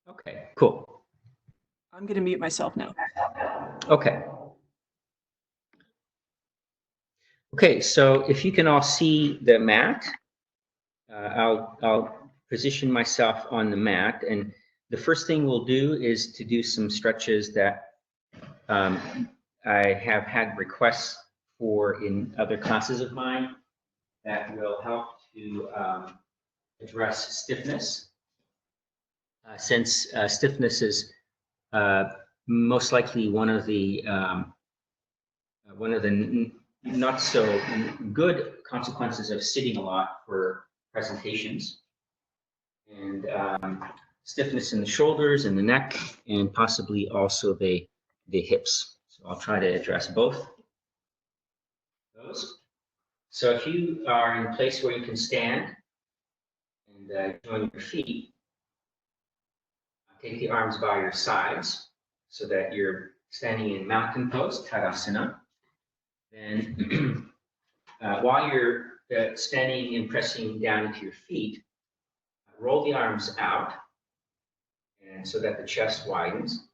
Okay, cool. I'm going to mute myself now. Okay. Okay, so if you can all see the mat, I'll position myself on the mat, and the first thing we'll do is to do some stretches that I have had requests for in other classes of mine that will help to address stiffness, since stiffness is most likely one of the not so good consequences of sitting a lot for presentations, and stiffness in the shoulders and the neck, and possibly also the hips. So I'll try to address both those. So if you are in a place where you can stand and join your feet, take the arms by your sides so that you're standing in mountain pose, Tadasana. Then while you're standing and pressing down into your feet, roll the arms out, and so that the chest widens,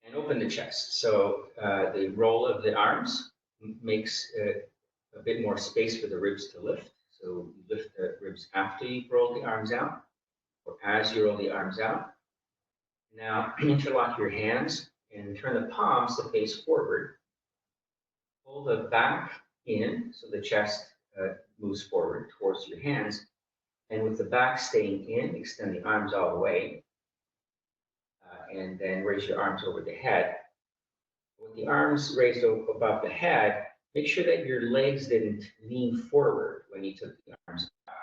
and open the chest. So the roll of the arms makes a bit more space for the ribs to lift. So you lift the ribs after you roll the arms out, or as you roll the arms out. Now interlock your hands and turn the palms to face forward. Pull the back in so the chest moves forward towards your hands. And with the back staying in, extend the arms all the way. And then raise your arms over the head. With the arms raised above the head, make sure that your legs didn't lean forward when you took the arms out,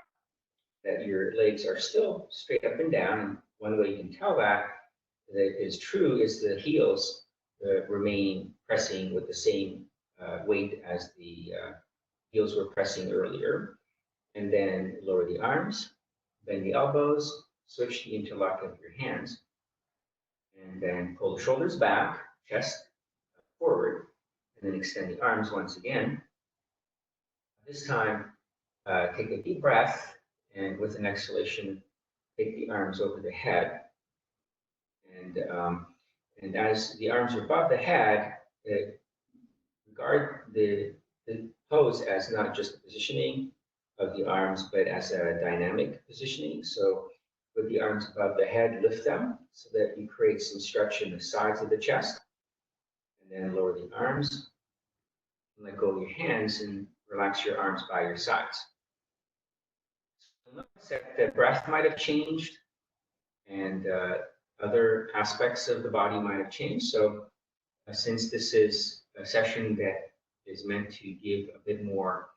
that your legs are still straight up and down. And one way you can tell that is true is the heels remain pressing with the same weight as the heels were pressing earlier. And then lower the arms, bend the elbows, switch the interlock of your hands, and then pull the shoulders back, chest forward, and then extend the arms once again. This time, take a deep breath, and with an exhalation, take the arms over the head. And as the arms are above the head, regard the pose as not just the positioning of the arms, but as a dynamic positioning. So with the arms above the head, lift them so that you create some stretch in the sides of the chest. And then lower the arms, and let go of your hands and relax your arms by your sides. So notice that the breath might have changed, and other aspects of the body might have changed. So since this is a session that is meant to give a bit more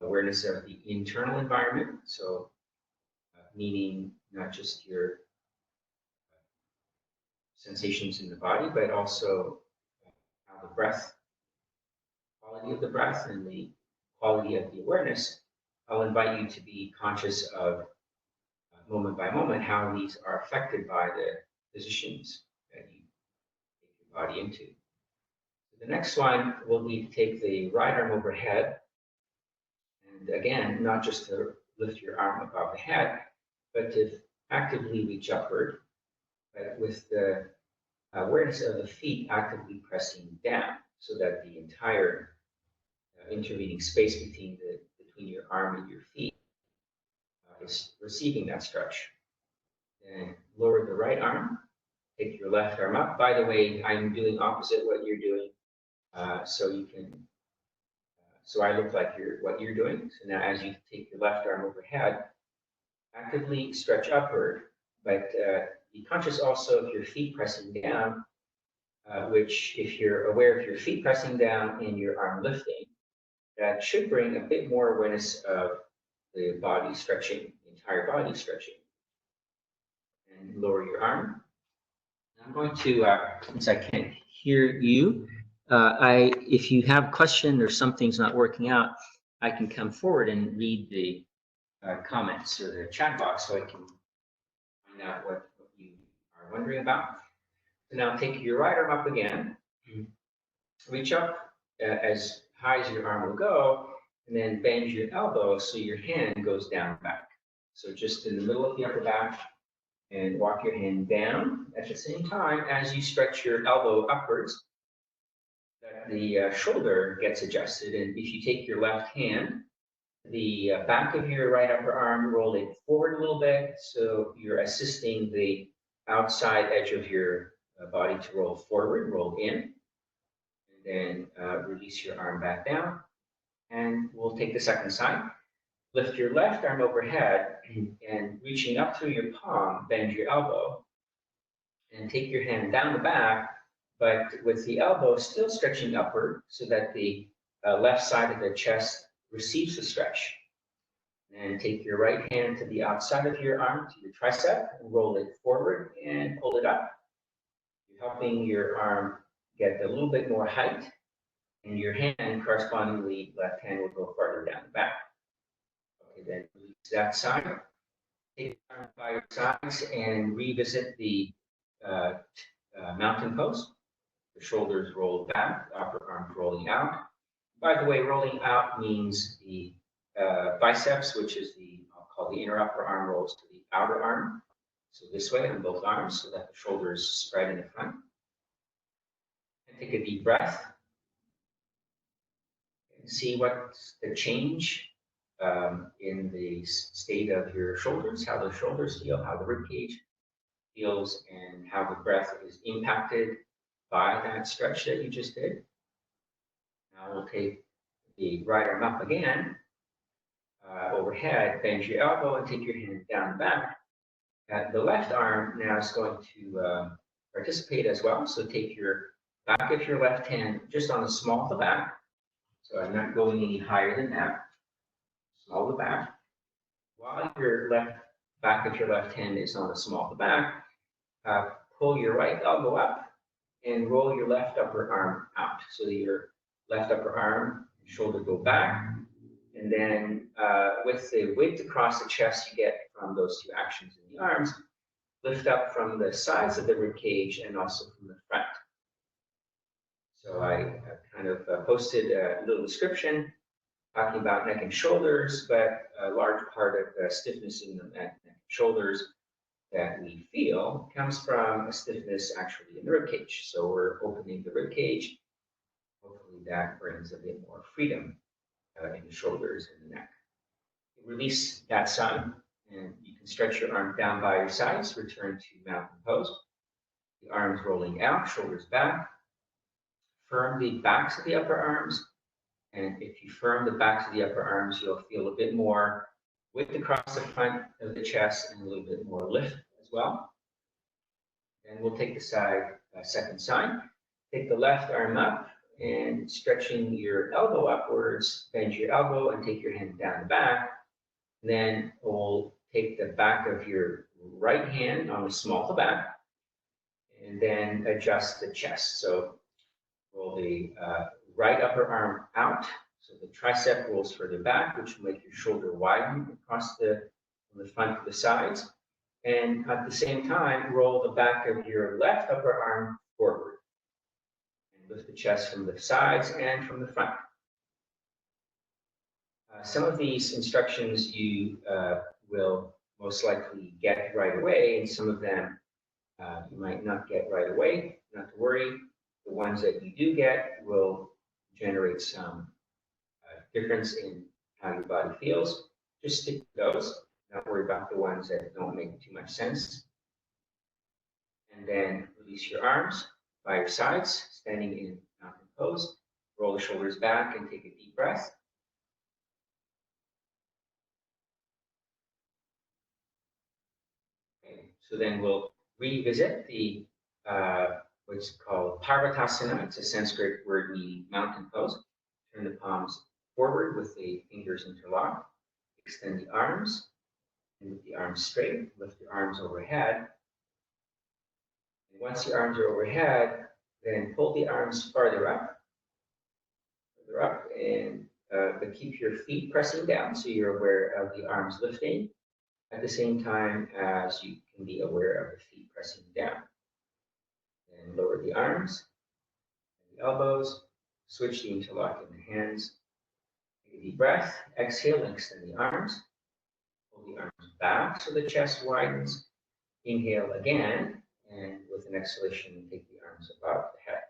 awareness of the internal environment, so meaning not just your sensations in the body, but also how the breath, quality of the breath, and the quality of the awareness. I'll invite you to be conscious of moment by moment how these are affected by the positions that you take your body into. The next one will be to take the right arm overhead, and again, not just to lift your arm above the head, but to actively reach upward, but with the awareness of the feet actively pressing down, so that the entire intervening space between your arm and your feet is receiving that stretch. Then lower the right arm, take your left arm up. By the way, I'm doing opposite what you're doing, so you can. So I look like what you're doing. So now, as you take your left arm overhead, actively stretch upward, but be conscious also of your feet pressing down. Which, if you're aware of your feet pressing down and your arm lifting, that should bring a bit more awareness of the body stretching, the entire body stretching. And lower your arm. I'm going to, since I can't hear you, if you have a question or something's not working out, I can come forward and read the comments or the chat box so I can find out what you are wondering about. So now take your right arm up again. Reach up as high as your arm will go, and then bend your elbow so your hand goes down back. So just in the middle of the upper back, and walk your hand down at the same time as you stretch your elbow upwards, that the shoulder gets adjusted. And if you take your left hand, the back of your right upper arm, roll it forward a little bit, so you're assisting the outside edge of your body to roll forward, roll in, and then release your arm back down. And we'll take the second side. Lift your left arm overhead and reaching up through your palm, bend your elbow and take your hand down the back, but with the elbow still stretching upward so that the left side of the chest receives the stretch. And take your right hand to the outside of your arm, to your tricep, and roll it forward and pull it up. You're helping your arm get a little bit more height, and your hand, correspondingly, left hand will go farther down the back. Okay, then release that side. Take your arm by your sides and revisit the mountain pose. The shoulders roll back, the upper arms rolling out. By the way, rolling out means the biceps, which is I'll call the inner upper arm, rolls to the outer arm. So this way on both arms so that the shoulders spread in the front. And take a deep breath. And see what's the change in the state of your shoulders, how the shoulders feel, how the rib cage feels, and how the breath is impacted by that stretch that you just did. Now we'll take the right arm up again, overhead, bend your elbow and take your hand down the back. The left arm now is going to participate as well. So take your back of your left hand just on the small of the back. So I'm not going any higher than that. Small of the back. While your left back of your left hand is on the small of the back, pull your right elbow up and roll your left upper arm out. So your left upper arm and shoulder go back. And then with the width across the chest you get from those two actions in the arms, lift up from the sides of the rib cage and also from the front. So I kind of posted a little description talking about neck and shoulders, but a large part of the stiffness in the neck and shoulders that we feel comes from a stiffness actually in the rib cage. So we're opening the rib cage. Hopefully that brings a bit more freedom in the shoulders and the neck. Release that side, and you can stretch your arm down by your sides, return to mountain pose. The arms rolling out, shoulders back. Firm the backs of the upper arms, and if you firm the backs of the upper arms, you'll feel a bit more width across the front of the chest and a little bit more lift as well. And we'll take the second side. Take the left arm up and stretching your elbow upwards, bend your elbow and take your hand down the back. Then we'll take the back of your right hand on the small of the back and then adjust the chest. So roll the right upper arm out. So the tricep rolls further back, which will make your shoulder widen across from the front to the sides. And at the same time, roll the back of your left upper arm forward. And lift the chest from the sides and from the front. Some of these instructions you will most likely get right away, and some of them you might not get right away. Not to worry. The ones that you do get will generate some difference in how your body feels. Just stick to those. Don't worry about the ones that don't make too much sense. And then release your arms by your sides, standing in mountain pose. Roll the shoulders back and take a deep breath. Okay, so then we'll revisit the what's called Parvatasana. It's a Sanskrit word meaning mountain pose. Turn the palms forward with the fingers interlocked. Extend the arms. And with the arms straight, lift your arms overhead. And once the arms are overhead, then pull the arms farther up, and but keep your feet pressing down so you're aware of the arms lifting at the same time as you can be aware of the feet pressing down. And lower the arms, and the elbows, switch the interlock in the hands. Take a deep breath, exhale and extend the arms. Pull the arms back so the chest widens. Inhale again, and with an exhalation, take the arms above the head.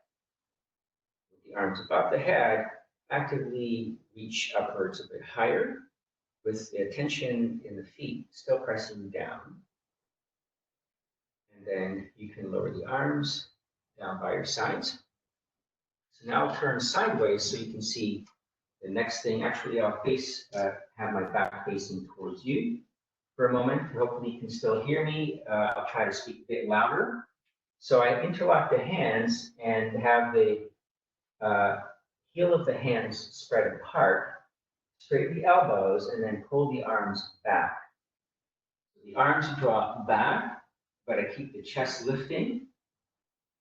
With the arms above the head, actively reach upwards a bit higher, with the tension in the feet still pressing down. And then you can lower the arms down by your sides. So now turn sideways so you can see the next thing. Actually, I'll have my back facing towards you for a moment. Hopefully you can still hear me. I'll try to speak a bit louder. So I interlock the hands and have the heel of the hands spread apart, straighten the elbows, and then pull the arms back. The arms drop back, but I keep the chest lifting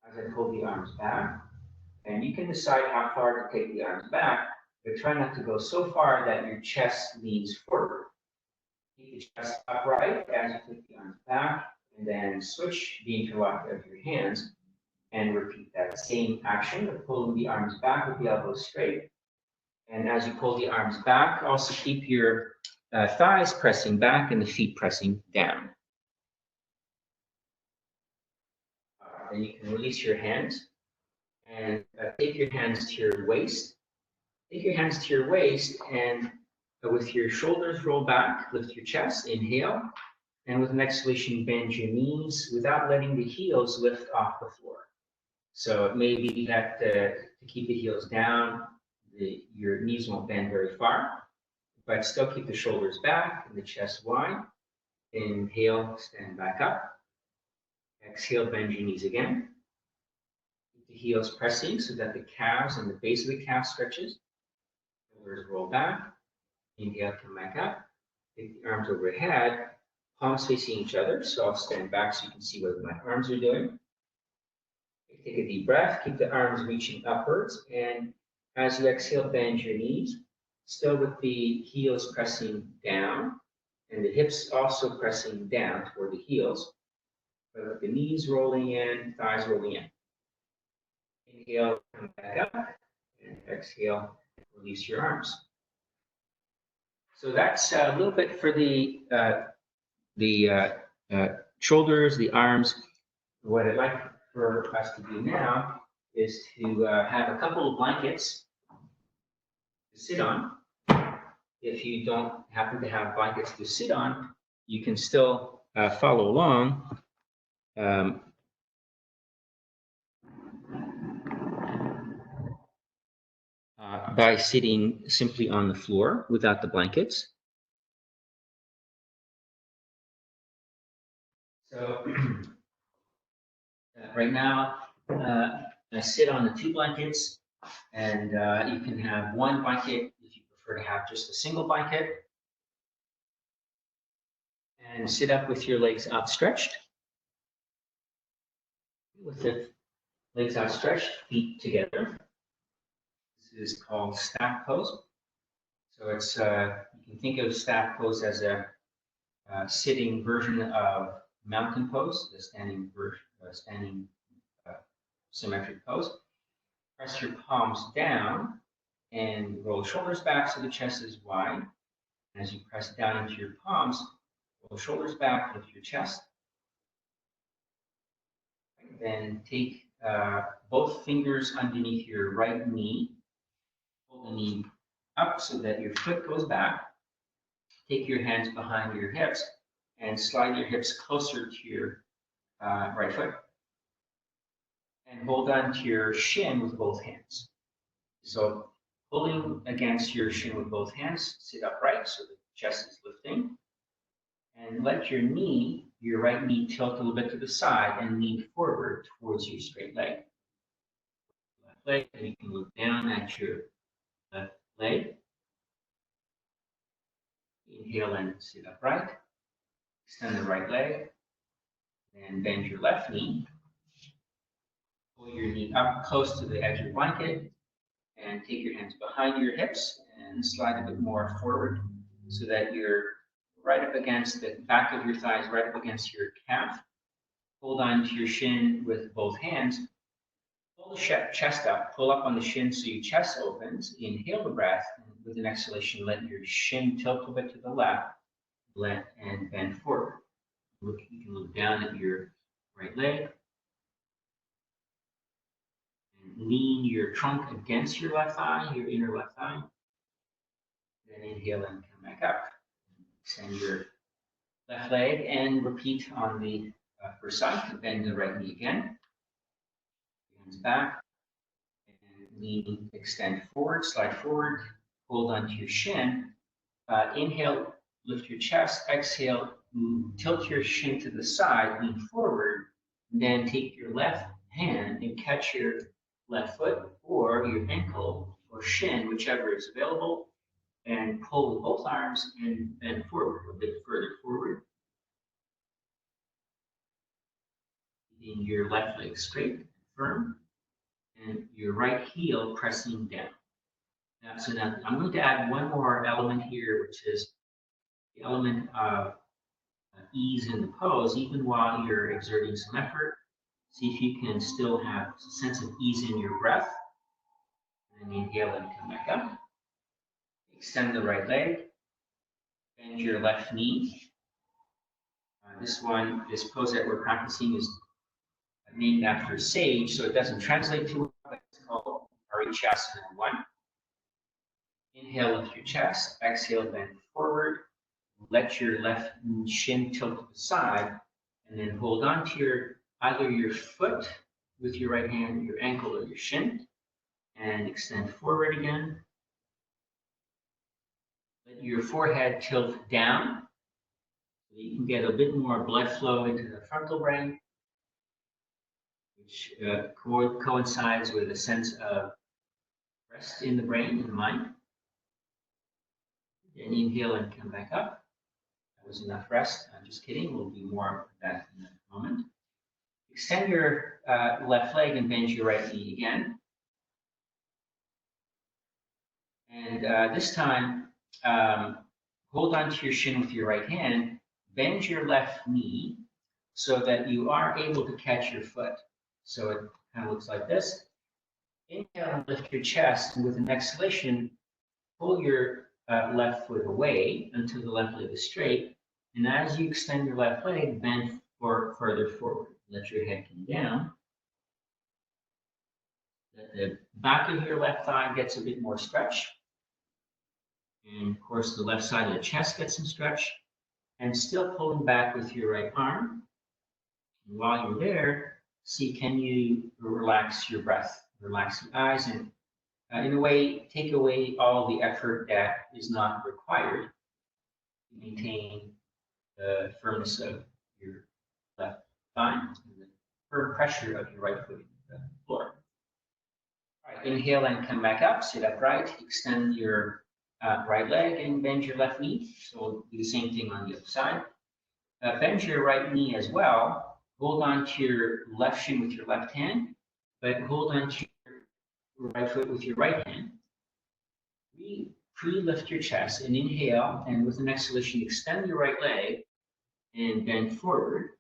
as I pull the arms back. And you can decide how far to take the arms back, but try not to go so far that your chest leans forward. Keep the chest upright as you take the arms back, and then switch the interlock of your hands and repeat that same action of pulling the arms back with the elbows straight. And as you pull the arms back, also keep your thighs pressing back and the feet pressing down. Then you can release your hands and take your hands to your waist. Take your hands to your waist and with your shoulders roll back, lift your chest, inhale. And with an exhalation, bend your knees without letting the heels lift off the floor. So it may be that to keep the heels down, your knees won't bend very far, but still keep the shoulders back and the chest wide. Inhale, stand back up. Exhale, bend your knees again. Keep the heels pressing so that the calves and the base of the calf stretches. Shoulders roll back. Inhale, come back up. Take the arms overhead, palms facing each other. So I'll stand back so you can see what my arms are doing. Take a deep breath, keep the arms reaching upwards, and as you exhale, bend your knees, still with the heels pressing down, and the hips also pressing down toward the heels, but with the knees rolling in, thighs rolling in. Inhale, come back up, and exhale, release your arms. So that's a little bit for the shoulders, the arms. What I'd like for us to do now is to have a couple of blankets to sit on. If you don't happen to have blankets to sit on, you can still follow along. By sitting simply on the floor without the blankets. So right now, I sit on the 2 blankets, and you can have 1 blanket if you prefer to have just a single blanket. And sit up with your legs outstretched. With the legs outstretched, feet together. This is called stack pose. So it's you can think of stack pose as a sitting version of mountain pose, the standing symmetric pose. Press your palms down and roll shoulders back so the chest is wide. As you press down into your palms, roll shoulders back, lift your chest. Then take both fingers underneath your right knee. Pull the knee up so that your foot goes back. Take your hands behind your hips and slide your hips closer to your right foot. And hold on to your shin with both hands. So pulling against your shin with both hands, sit upright so the chest is lifting. And let your knee, your right knee, tilt a little bit to the side and lean forward towards your straight leg. Left leg, and you can look down at your left leg. Inhale and sit upright. Extend the right leg. And bend your left knee. Pull your knee up close to the edge of the blanket. And take your hands behind your hips and slide a bit more forward so that you're right up against the back of your thighs, right up against your calf. Hold on to your shin with both hands. Pull the chest up, pull up on the shin so your chest opens. Inhale the breath, and with an exhalation, let your shin tilt a bit to the left, and bend forward. You can look down down at your right leg. And lean your trunk against your left thigh, your inner left thigh. Then inhale and come back up. Extend your left leg and repeat on the first side. Bend the right knee again. Hands back. And lean, extend forward, slide forward. Hold onto your shin. Inhale, lift your chest. Exhale, tilt your shin to the side, lean forward. Then take your left hand and catch your left foot or your ankle or shin, whichever is available, and pull with both arms and bend forward, a bit further forward. Keeping your left leg straight and firm, and your right heel pressing down. So now I'm going to add one more element here, which is the element of ease in the pose, even while you're exerting some effort. See if you can still have a sense of ease in your breath. And then inhale and come back up. Extend the right leg. Bend your left knee. This pose that we're practicing is named after sage, so it doesn't translate to it. It's called Parichasana 1. Inhale, lift your chest. Exhale, bend forward. Let your left shin tilt to the side, and then hold on to either your foot with your right hand, your ankle, or your shin, and extend forward again. Let your forehead tilt down so you can get a bit more blood flow into the frontal brain, which coincides with a sense of rest in the brain and the mind. Then inhale and come back up. That was enough rest. I'm just kidding. We'll do more of that in a moment. Extend your left leg and bend your right knee again. And this time, hold on to your shin with your right hand. Bend your left knee so that you are able to catch your foot. So it kind of looks like this. Inhale and lift your chest, and with an exhalation, pull your left foot away until the left leg is straight. And as you extend your left leg, bend further forward. Let your head come down. Let the back of your left thigh gets a bit more stretch. And of course, the left side of the chest gets some stretch. And still pulling back with your right arm. And while you're there, see, can you relax your breath, relax your eyes, and in a way, take away all the effort that is not required to maintain the firmness of your left thigh and the firm pressure of your right foot on the floor. All right, inhale and come back up, sit upright, extend your right leg and bend your left knee. So we'll do the same thing on the other side. Bend your right knee as well. Hold on to your left shin with your left hand, but hold on to your right foot with your right hand. Pre-lift your chest and inhale, and with an exhalation, extend your right leg and bend forward,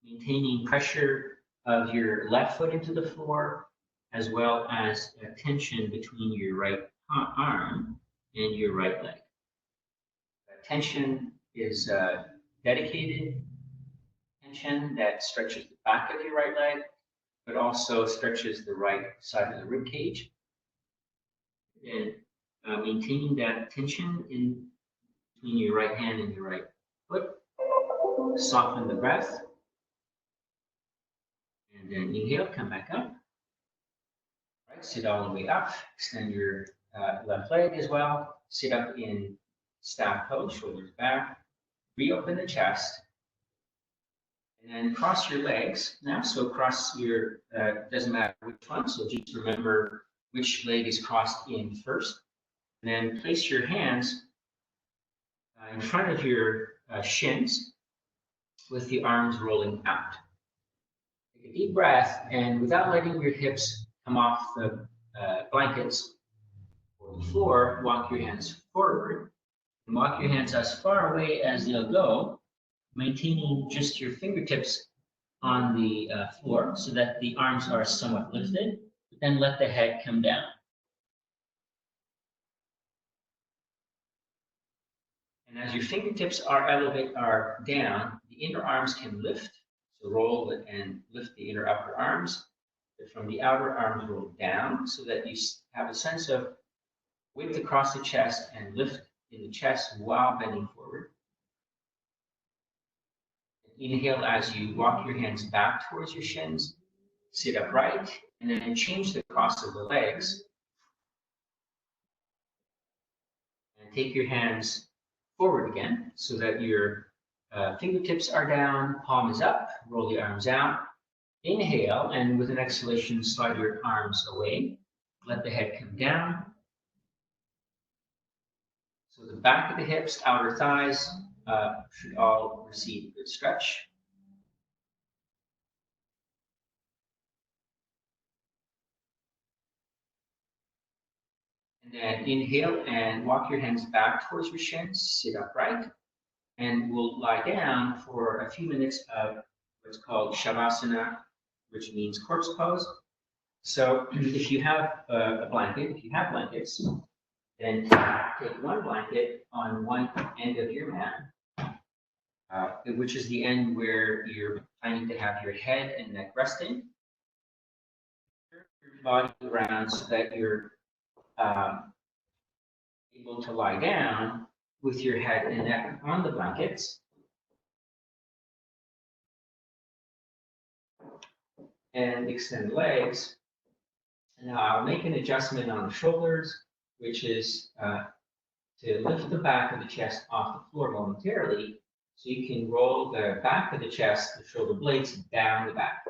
maintaining pressure of your left foot into the floor, as well as a tension between your right arm and your right leg. That tension is dedicated tension that stretches the back of your right leg, but also stretches the right side of the rib cage. And maintaining that tension in between your right hand and your right foot. Soften the breath. And then inhale, come back up. All right, sit all the way up. Extend your left leg as well. Sit up in staff pose, shoulders back. Reopen the chest. And then cross your legs now. So cross your, doesn't matter which one, so just remember which leg is crossed in first. And then place your hands in front of your shins with the arms rolling out. Take a deep breath, and without letting your hips come off the blankets or the floor, walk your hands forward. And walk your hands as far away as they'll go, maintaining just your fingertips on the floor so that the arms are somewhat lifted, but then let the head come down. And as your fingertips are down, The inner arms can lift, so roll and lift the inner upper arms. But from the outer arms, roll down so that you have a sense of width across the chest and lift in the chest while bending forward. Inhale as you walk your hands back towards your shins, sit upright, and then change the cross of the legs. And take your hands forward again so that your fingertips are down, palm is up, roll the arms out. Inhale, and with an exhalation, slide your arms away. Let the head come down. So the back of the hips, outer thighs should all receive a good stretch. And then inhale and walk your hands back towards your shins, sit upright, and we'll lie down for a few minutes of what's called Shavasana, which means corpse pose. So if you have a blanket, if you have blankets, then take one blanket on one end of your mat, which is the end where you're planning to have your head and neck resting. Turn your body around so that you're able to lie down with your head and neck on the blankets. And extend legs. And now I'll make an adjustment on the shoulders, which is to lift the back of the chest off the floor momentarily, so you can roll the back of the chest, the shoulder blades down the back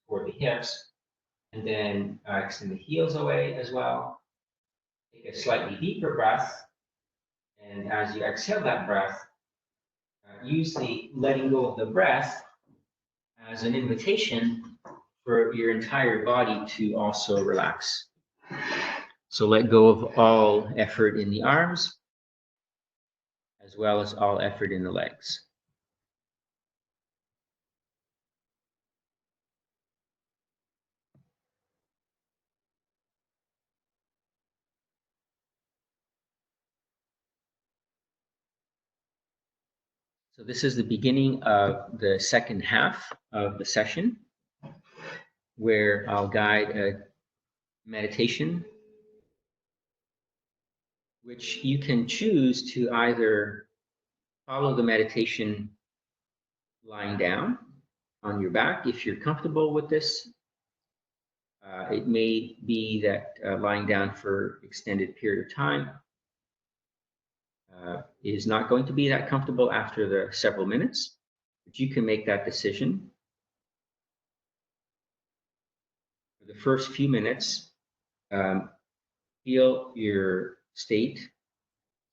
toward the hips, and then extend the heels away as well. Take a slightly deeper breath, and as you exhale that breath, use the letting go of the breath as an invitation for your entire body to also relax. So let go of all effort in the arms, as well as all effort in the legs. So this is the beginning of the second half of the session, where I'll guide a meditation, which you can choose to either follow the meditation lying down on your back if you're comfortable with this. It may be that lying down for extended period of time is not going to be that comfortable after the several minutes, but you can make that decision. For the first few minutes, feel your state,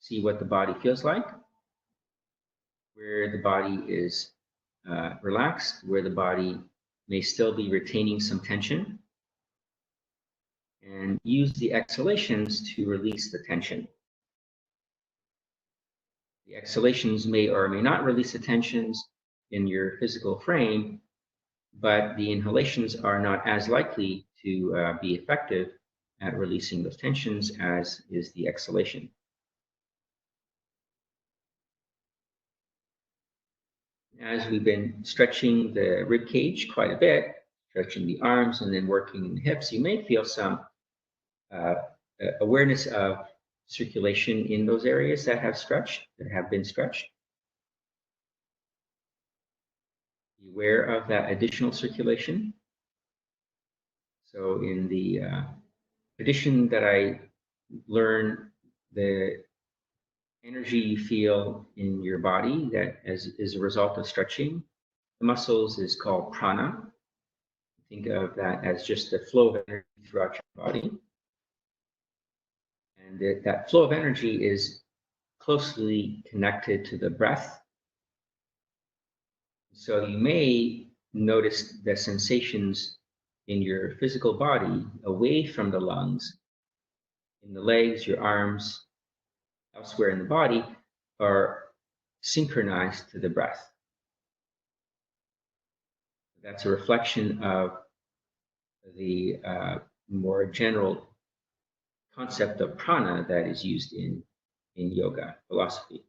see what the body feels like, where the body is relaxed, where the body may still be retaining some tension, and use the exhalations to release the tension. The exhalations may or may not release the tensions in your physical frame, but the inhalations are not as likely to be effective at releasing those tensions as is the exhalation. As we've been stretching the rib cage quite a bit, stretching the arms and then working in the hips, you may feel some awareness of circulation in those areas that have been stretched. Be aware of that additional circulation. So in the tradition that I learn, the energy you feel in your body that is a result of stretching the muscles is called prana. Think of that as just the flow of energy throughout your body. And that flow of energy is closely connected to the breath. So you may notice the sensations in your physical body away from the lungs, in the legs, your arms, elsewhere in the body, are synchronized to the breath. That's a reflection of the more general concept of prana that is used in yoga philosophy.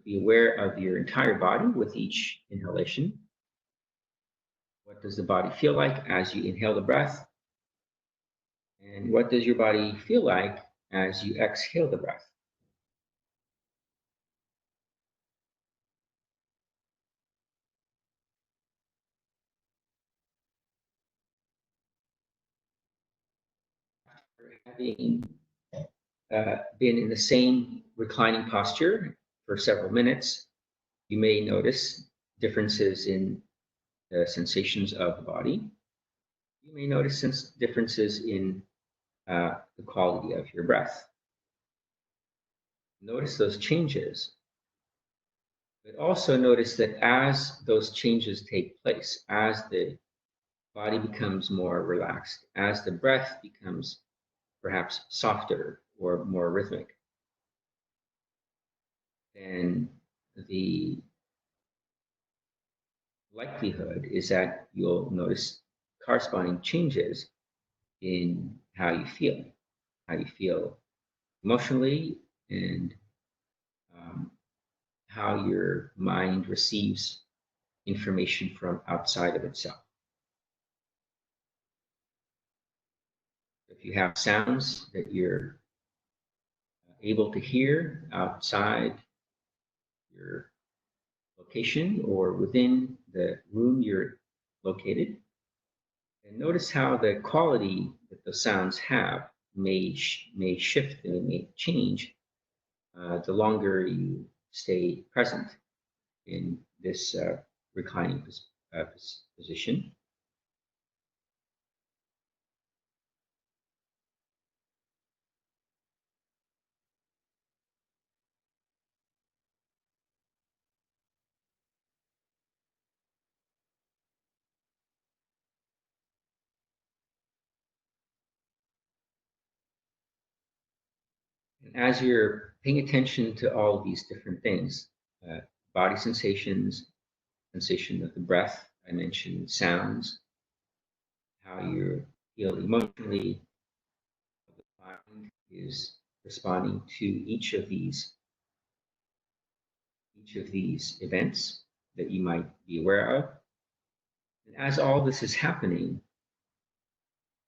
Be aware of your entire body with each inhalation. What does the body feel like as you inhale the breath? And what does your body feel like as you exhale the breath? Having been in the same reclining posture for several minutes, you may notice differences in the sensations of the body. You may notice differences in the quality of your breath. Notice those changes, but also notice that as those changes take place, as the body becomes more relaxed, as the breath becomes perhaps softer or more rhythmic, then the likelihood is that you'll notice corresponding changes in how you feel emotionally, and um, how your mind receives information from outside of itself. If you have sounds that you're able to hear outside your location or within the room you're located, and notice how the quality that the sounds have may shift and it may change the longer you stay present in this reclining position. And as you're paying attention to all of these different things, uh, body sensations, sensation of the breath, I mentioned sounds, how you feel emotionally, how the mind is responding to each of these events that you might be aware of. And as all this is happening,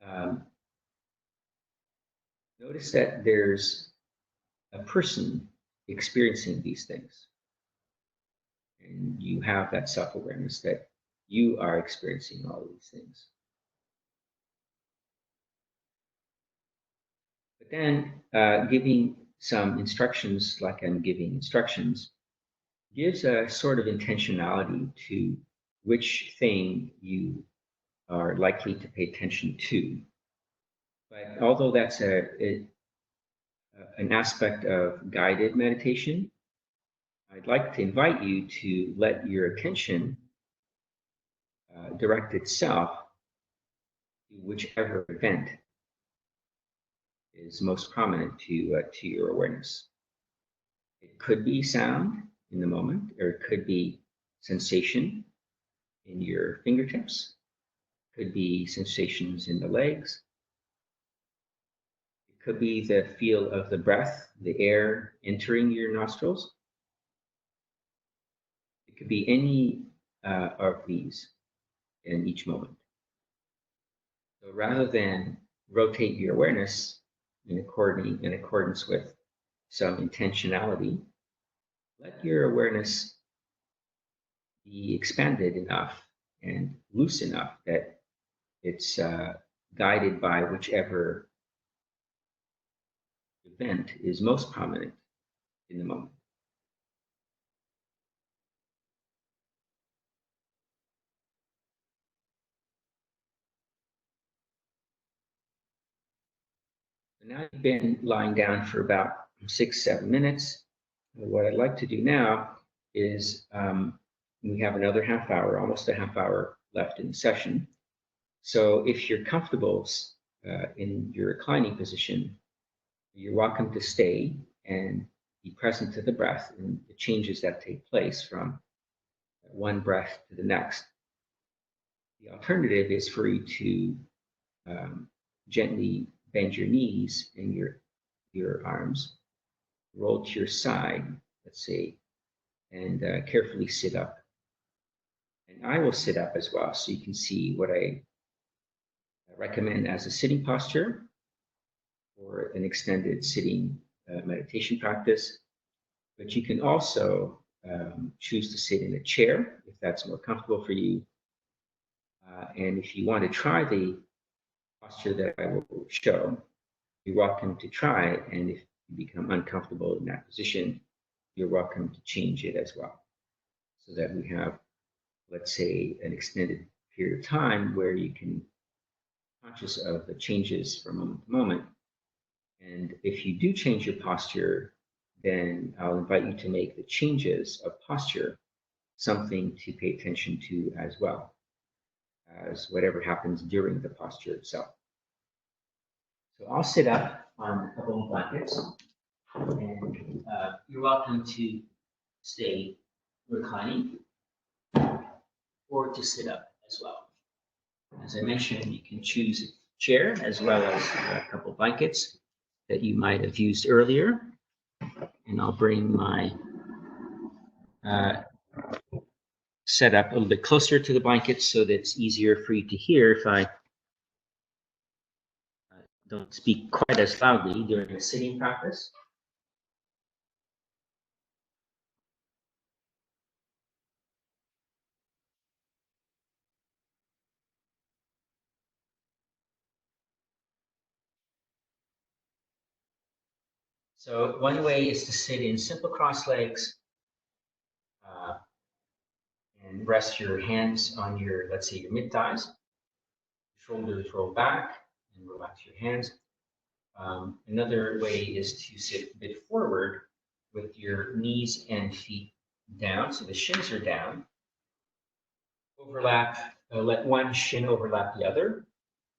um, notice that there's a person experiencing these things. And you have that self awareness that you are experiencing all of these things. But then giving some instructions, like I'm giving instructions, gives a sort of intentionality to which thing you are likely to pay attention to. But although that's an aspect of guided meditation, I'd like to invite you to let your attention direct itself to whichever event is most prominent to your awareness. It could be sound in the moment, or it could be sensation in your fingertips, it could be sensations in the legs, it could be the feel of the breath, the air entering your nostrils. It could be any of these in each moment. So rather than rotate your awareness in accordance with some intentionality, let your awareness be expanded enough and loose enough that it's guided by whichever event is most prominent in the moment. So now you've been lying down for about 6, 7 minutes. What I'd like to do now is we have another half hour, almost a half hour left in the session. So if you're comfortable in your reclining position, you're welcome to stay and be present to the breath and the changes that take place from one breath to the next. The alternative is for you to gently bend your knees and your arms, roll to your side, let's say and carefully sit up. And I will sit up as well, so you can see what I recommend as a sitting posture for an extended sitting meditation practice. But you can also choose to sit in a chair if that's more comfortable for you. And if you want to try the posture that I will show, you're welcome to try it. And if you become uncomfortable in that position, you're welcome to change it as well. So that we have, let's say, an extended period of time where you can be conscious of the changes from moment to moment. And if you do change your posture, then I'll invite you to make the changes of posture something to pay attention to as well as whatever happens during the posture itself. So I'll sit up on a couple of blankets, and you're welcome to stay reclining or to sit up as well. As I mentioned, you can choose a chair as well as a couple of blankets that you might have used earlier. And I'll bring my setup a little bit closer to the blanket so that it's easier for you to hear if I don't speak quite as loudly during a sitting practice. So one way is to sit in simple cross legs and rest your hands on your, let's say, your mid thighs. Shoulders roll back and relax your hands. Another way is to sit a bit forward with your knees and feet down, so the shins are down. Overlap, let one shin overlap the other,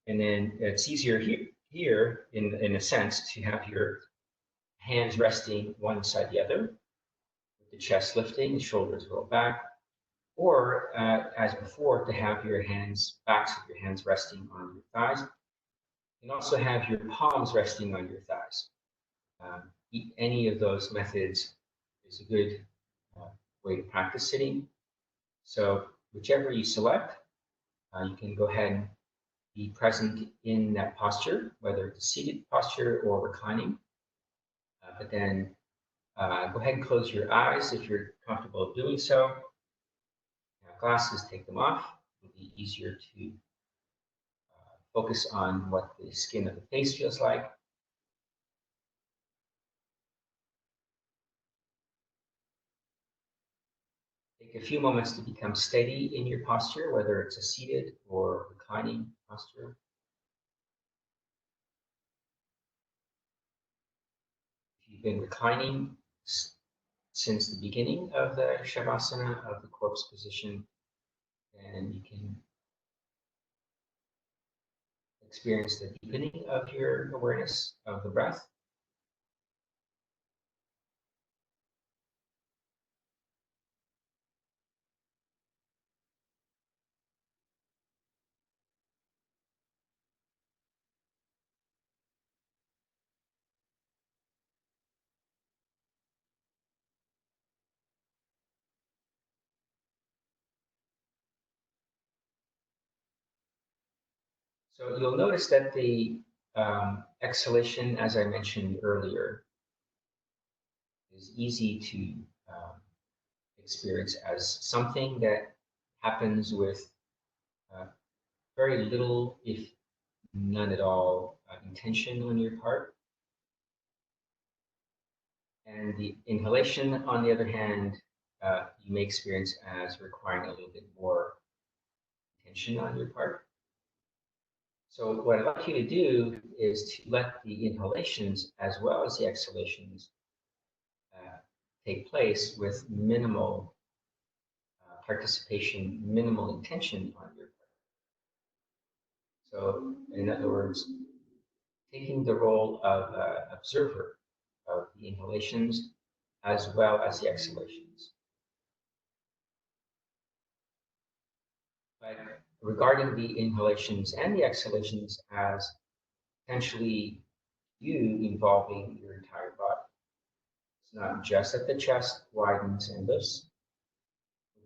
and then it's easier here in a sense to have your hands resting one side the other, with the chest lifting, the shoulders roll back, or as before, to have your hands, backs of your hands resting on your thighs. You can also have your palms resting on your thighs. Any of those methods is a good way to practice sitting. So whichever you select, you can go ahead and be present in that posture, whether it's a seated posture or reclining. But then go ahead and close your eyes if you're comfortable doing so. Now, glasses, take them off. It'll be easier to focus on what the skin of the face feels like. Take a few moments to become steady in your posture, whether it's a seated or reclining posture. If you've been reclining since the beginning of the Shavasana, of the corpse position, then you can experience the deepening of your awareness of the breath. So you'll notice that the exhalation, as I mentioned earlier, is easy to experience as something that happens with very little, if none at all, intention on your part. And the inhalation, on the other hand, you may experience as requiring a little bit more attention on your part. So what I'd like you to do is to let the inhalations as well as the exhalations take place with minimal participation, minimal intention on your part. So in other words, taking the role of observer of the inhalations as well as the exhalations. But regarding the inhalations and the exhalations as potentially you involving your entire body. It's not just that the chest widens and lifts,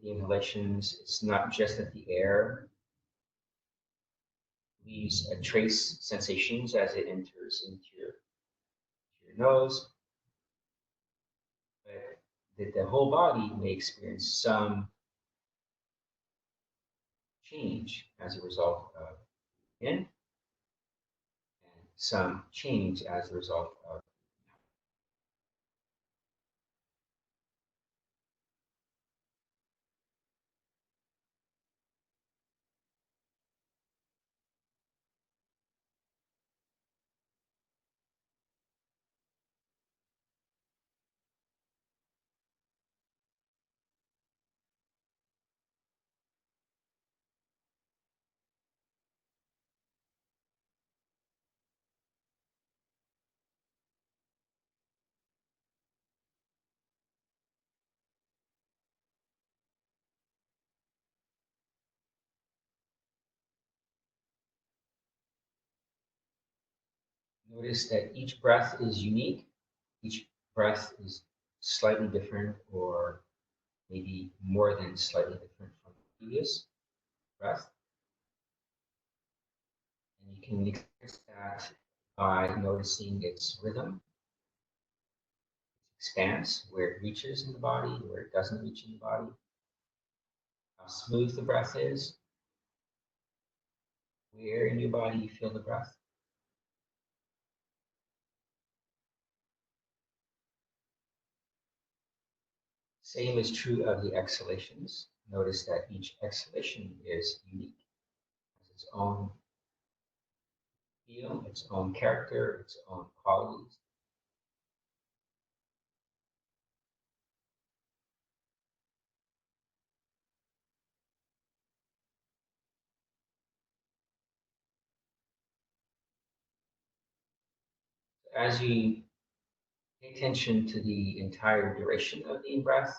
the inhalations, it's not just that the air leaves a trace sensations as it enters into your nose, but that the whole body may experience some change as a result of in and some change as a result of. Notice that each breath is unique. Each breath is slightly different, or maybe more than slightly different from the previous breath. And you can experience that by noticing its rhythm, its expanse, where it reaches in the body, where it doesn't reach in the body, how smooth the breath is, where in your body you feel the breath. Same is true of the exhalations. Notice that each exhalation is unique, has its own feel, its own character, its own qualities. As you pay attention to the entire duration of the in-breath,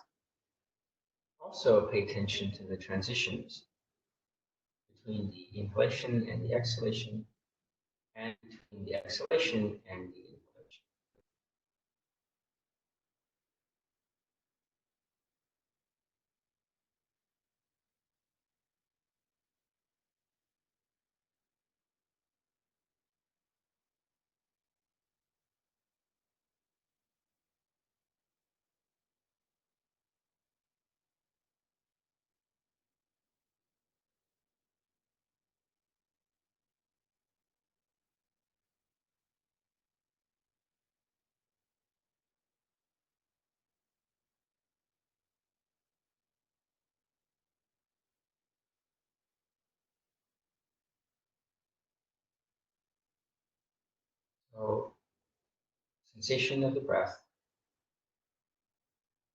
also pay attention to the transitions between the inhalation and the exhalation, and between the exhalation and the inhalation. So, sensation of the breath,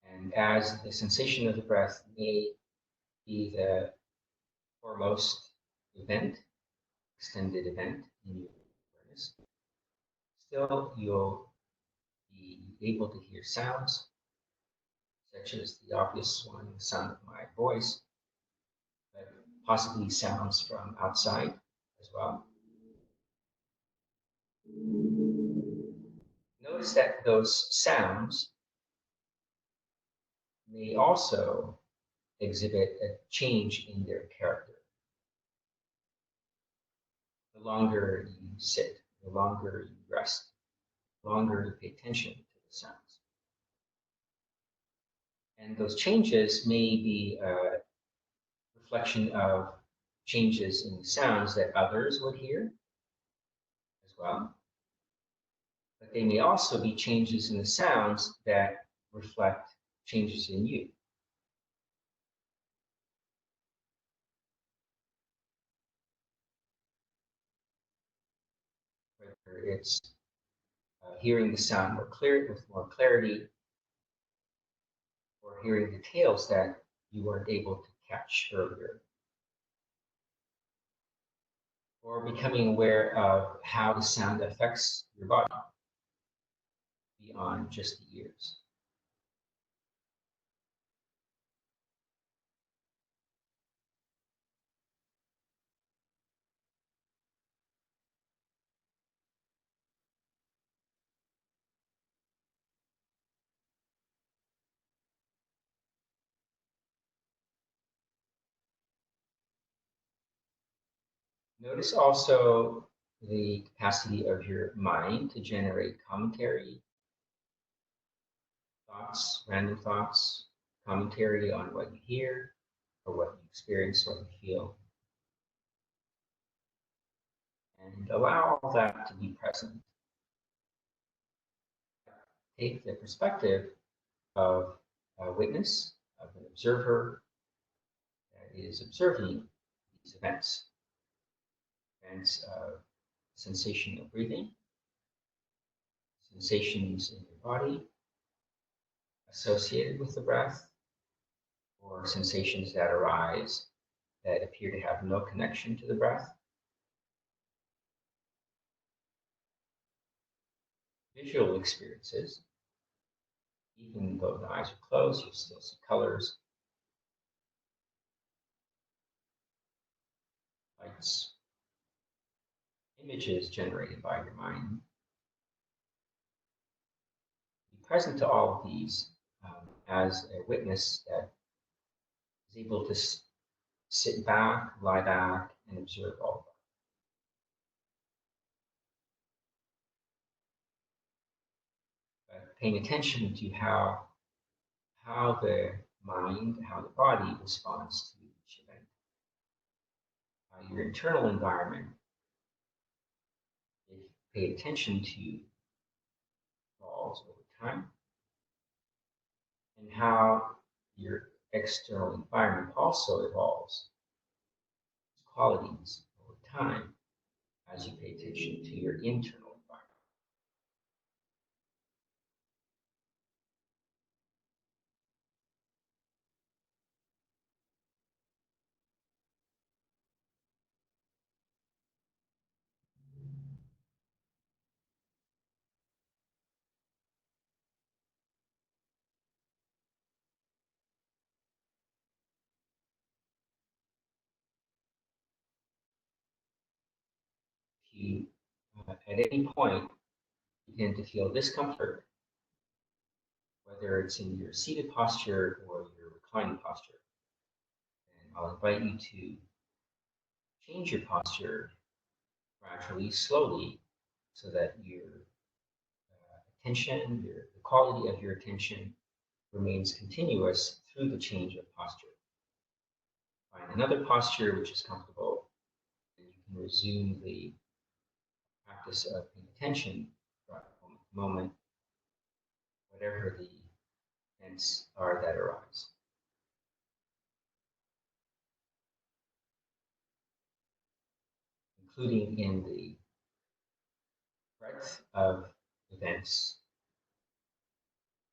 and as the sensation of the breath may be the foremost event, extended event in your awareness, still you'll be able to hear sounds, such as the obvious one, the sound of my voice, but possibly sounds from outside as well. Notice that those sounds may also exhibit a change in their character. The longer you sit, the longer you rest, the longer you pay attention to the sounds. And those changes may be a reflection of changes in the sounds that others would hear as well. But they may also be changes in the sounds that reflect changes in you. Whether it's hearing the sound with more clarity, or hearing details that you weren't able to catch earlier, or becoming aware of how the sound affects your body beyond just the ears. Notice also the capacity of your mind to generate commentary, thoughts, random thoughts, commentary on what you hear or what you experience, what you feel, and allow all that to be present. Take the perspective of a witness, of an observer that is observing these events of sensation of breathing, sensations in your body associated with the breath, or sensations that arise that appear to have no connection to the breath. Visual experiences, even though the eyes are closed, you still see colors, lights, images generated by your mind. Be present to all of these as a witness that is able to sit back, lie back, and observe all of that. But paying attention to how the mind, how the body responds to each event, how your internal environment, if you pay attention to, evolves over time, and how your external environment also evolves its qualities over time as you pay attention to your internal environment. If you, at any point, begin to feel discomfort, whether it's in your seated posture or your reclining posture, and I'll invite you to change your posture gradually, slowly, so that your attention, the quality of your attention remains continuous through the change of posture. Find another posture which is comfortable, and you can resume the practice of paying attention from moment to moment, whatever the events are that arise. Including in the breadth of events,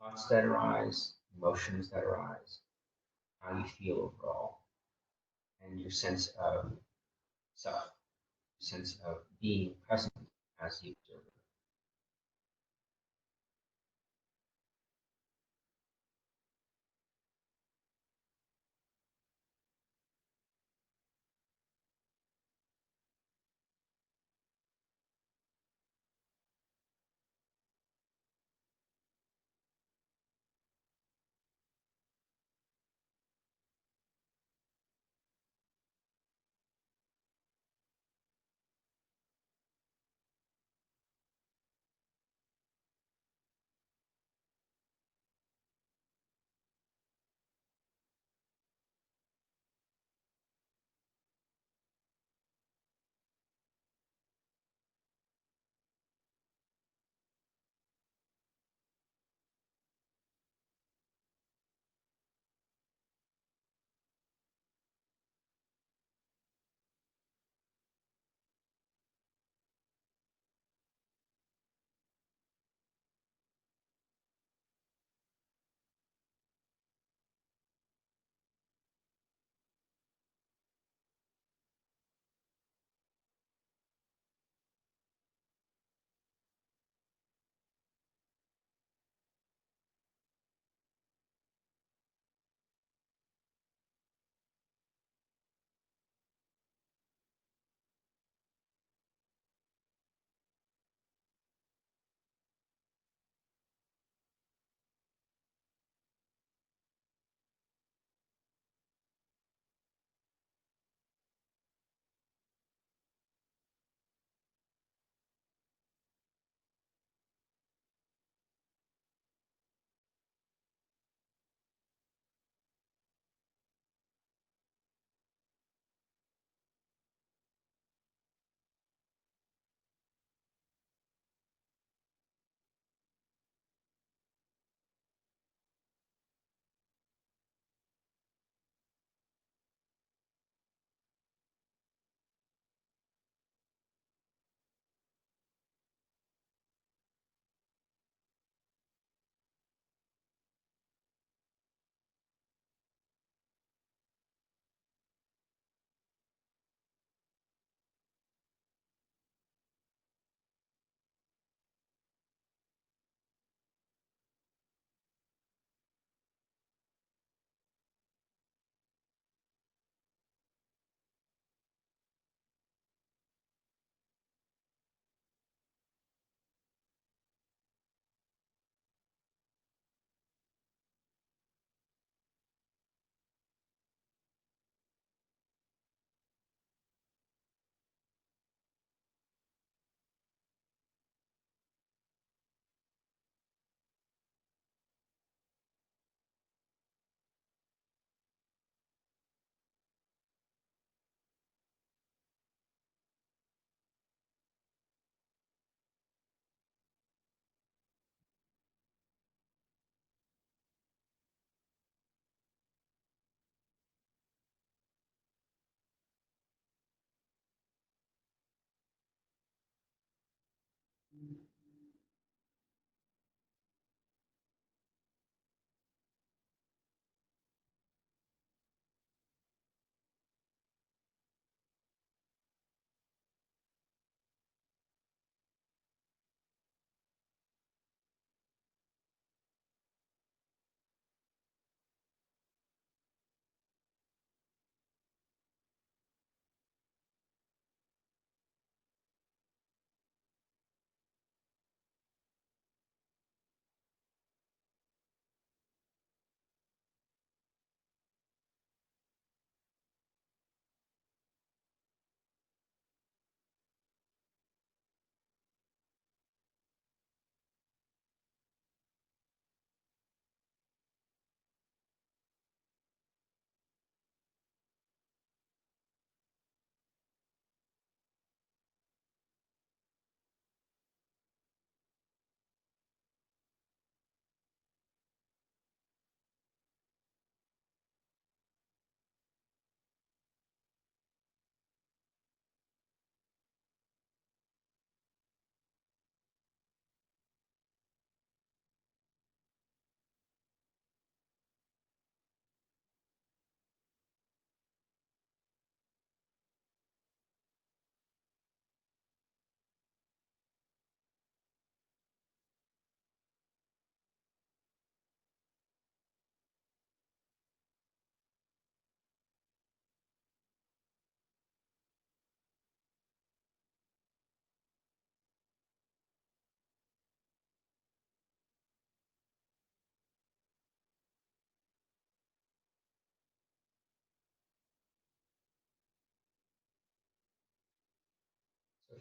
thoughts that arise, emotions that arise, how you feel overall, and your sense of self, sense of being present as the observer.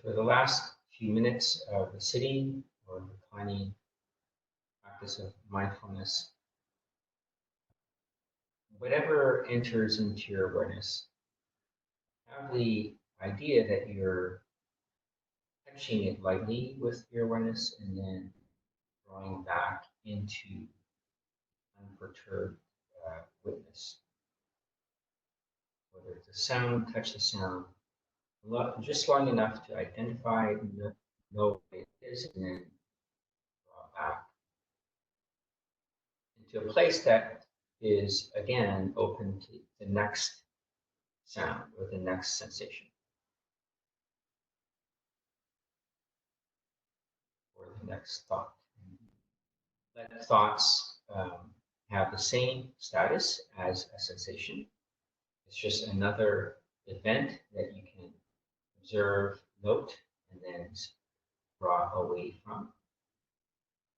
for the last few minutes of the sitting or reclining practice of mindfulness, whatever enters into your awareness, have the idea that you're touching it lightly with your awareness and then drawing back into unperturbed witness. Whether it's a sound, touch the sound, just long enough to identify, know what it is, and then draw back into a place that is, again, open to the next sound or the next sensation or the next thought. Let thoughts have the same status as a sensation. It's just another event that you can observe, note, and then draw away from.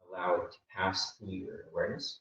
Allow it to pass through your awareness.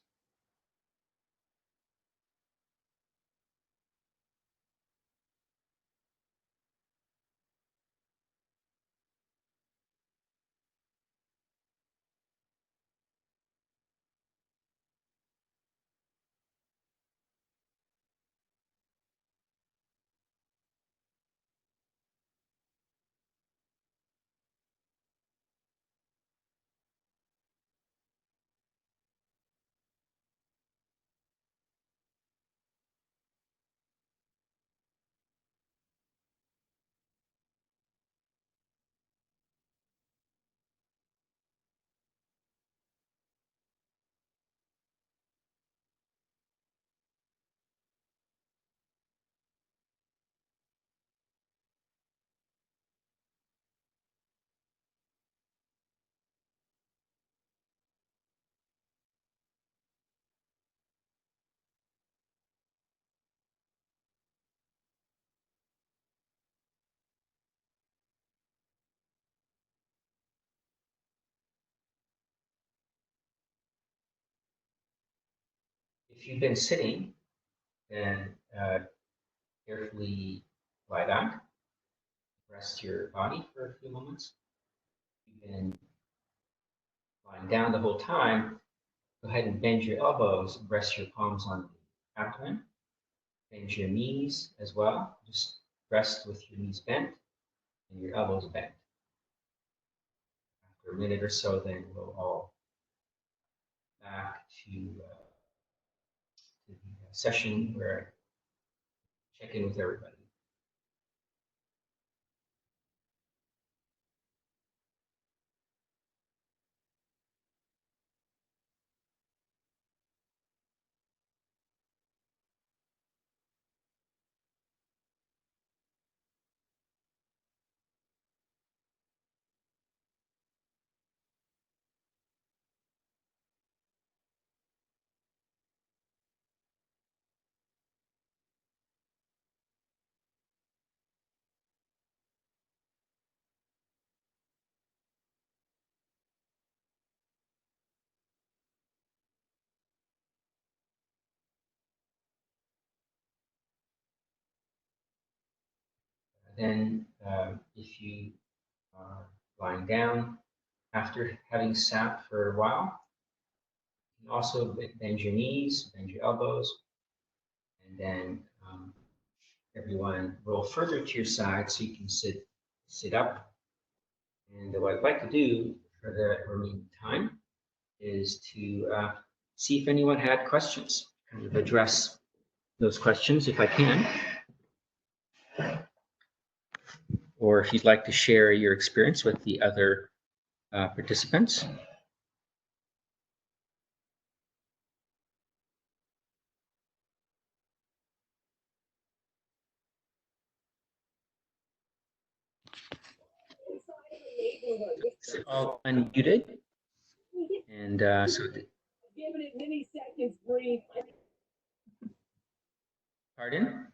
If you've been sitting, then carefully lie back, rest your body for a few moments. If you've been lying down the whole time, go ahead and bend your elbows, rest your palms on the abdomen, bend your knees as well. Just rest with your knees bent and your elbows bent. After a minute or so, then we'll all back to the session where I check in with everybody. Then, if you are lying down after having sat for a while, you can also bend your knees, bend your elbows, and then everyone roll further to your side so you can sit up. And what I'd like to do for the remaining time is to see if anyone had questions, kind of address those questions if I can. Or if you'd like to share your experience with the other participants. It's all unmuted. And so, pardon?